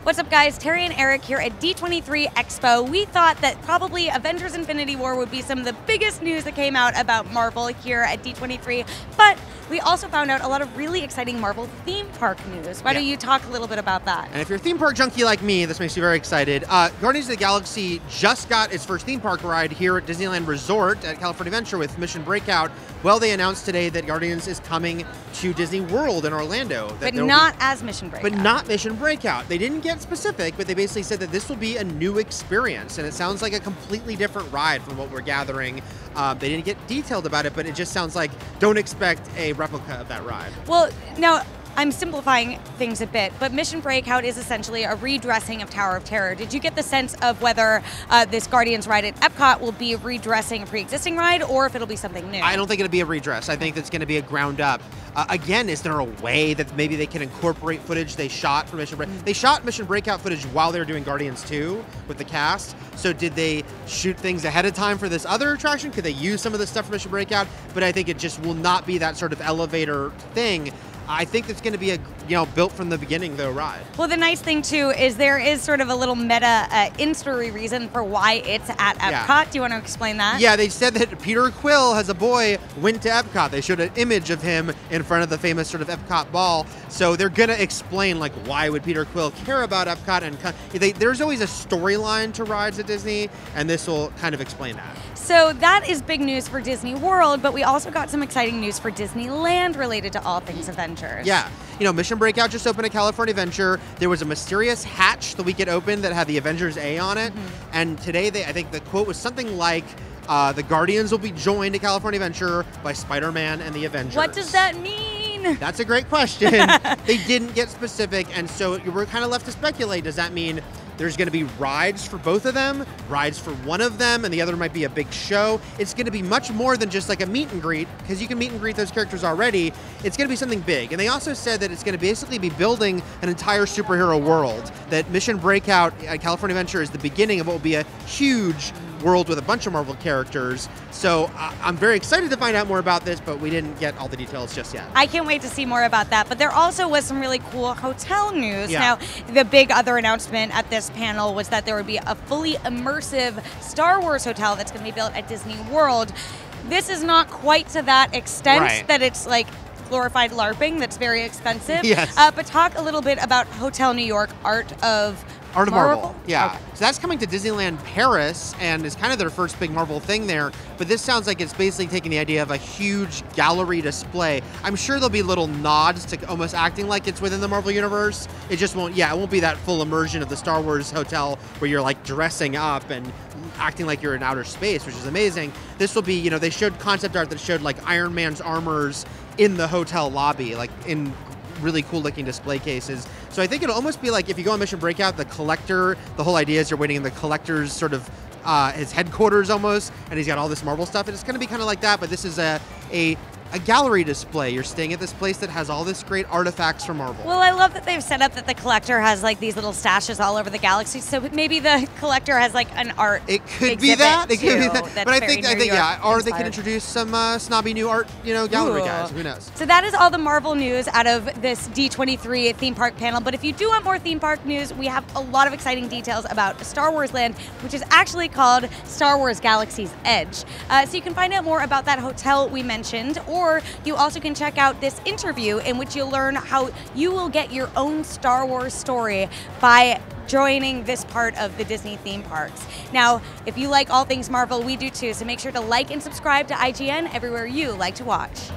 What's up, guys? Terri and Eric here at D23 Expo. We thought that probably Avengers Infinity War would be some of the biggest news that came out about Marvel here at D23, but we also found out a lot of really exciting Marvel theme park news. Why don't you talk a little bit about that? And if you're a theme park junkie like me, this makes you very excited. Guardians of the Galaxy just got its first theme park ride here at Disneyland Resort at California Adventure with Mission Breakout. Well, they announced today that Guardians is coming to Disney World in Orlando. But not as Mission Breakout. But not Mission Breakout. They didn't get specific, but they basically said that this will be a new experience, and it sounds like a completely different ride from what we're gathering. They didn't get detailed about it, but it just sounds like don't expect a replica of that ride. Well, now, I'm simplifying things a bit, but Mission Breakout is essentially a redressing of Tower of Terror. Did you get the sense of whether this Guardians ride at Epcot will be redressing a pre-existing ride, or if it'll be something new? I don't think it'll be a redress. I think it's going to be a ground up. Again, is there a way that maybe they can incorporate footage they shot for Mission Breakout? They shot Mission Breakout footage while they were doing Guardians 2 with the cast. So did they shoot things ahead of time for this other attraction? Could they use some of this stuff for Mission Breakout? But I think it just will not be that sort of elevator thing. I think it's going to be a built from the beginning though ride. Well, the nice thing too is there is sort of a little meta in-story reason for why it's at Epcot. Yeah. Do you want to explain that? Yeah, they said that Peter Quill, as a boy, went to Epcot. They showed an image of him in front of the famous sort of Epcot ball. So they're going to explain like why would Peter Quill care about Epcot, and there's always a storyline to rides at Disney, and this will kind of explain that. So that is big news for Disney World, but we also got some exciting news for Disneyland related to all things Avengers. Yeah. Mission Breakout just opened at California Adventure. There was a mysterious hatch the week it opened that had the Avengers A on it. Mm-hmm. And today, I think the quote was something like, the Guardians will be joined at California Adventure by Spider-Man and the Avengers. What does that mean? That's a great question. They didn't get specific, and so we're kind of left to speculate. Does that mean there's going to be rides for both of them, rides for one of them, and the other might be a big show? It's going to be much more than just like a meet and greet, because you can meet and greet those characters already. It's going to be something big. And they also said that it's going to basically be building an entire superhero world, that Mission Breakout at California Adventure is the beginning of what will be a huge world with a bunch of Marvel characters. So I'm very excited to find out more about this, but we didn't get all the details just yet. I can't wait to see more about that. But there also was some really cool hotel news. Yeah. Now, the big other announcement at this panel was that there would be a fully immersive Star Wars hotel that's going to be built at Disney World. This is not quite to that extent that it's like glorified LARPing that's very expensive. Yes. But talk a little bit about Hotel New York, Art of Marvel. Yeah. Okay. So that's coming to Disneyland Paris, and is kind of their first big Marvel thing there. But this sounds like it's basically taking the idea of a huge gallery display. I'm sure there'll be little nods to almost acting like it's within the Marvel universe. It just won't, it won't be that full immersion of the Star Wars hotel where you're like dressing up and acting like you're in outer space, which is amazing. This will be, they showed concept art that showed like Iron Man's armors in the hotel lobby, like in really cool looking display cases. So I think it'll almost be like if you go on Mission Breakout, the collector, the whole idea is you're waiting in the collector's sort of his headquarters almost, and he's got all this Marvel stuff, and it's going to be kind of like that, but this is a gallery display. You're staying at this place that has all this great artifacts from Marvel. Well, I love that they've set up that the collector has like these little stashes all over the galaxy. So maybe the collector has like an art. It could be that. It could be that. But I think or they could inspired. introduce some snobby new art, gallery guys. Who knows? So that is all the Marvel news out of this D23 theme park panel. But if you do want more theme park news, we have a lot of exciting details about Star Wars Land, which is actually called Star Wars Galaxy's Edge. So you can find out more about that hotel we mentioned, or you also can check out this interview in which you'll learn how you will get your own Star Wars story by joining this part of the Disney theme parks. Now, if you like all things Marvel, we do too, so make sure to like and subscribe to IGN everywhere you like to watch.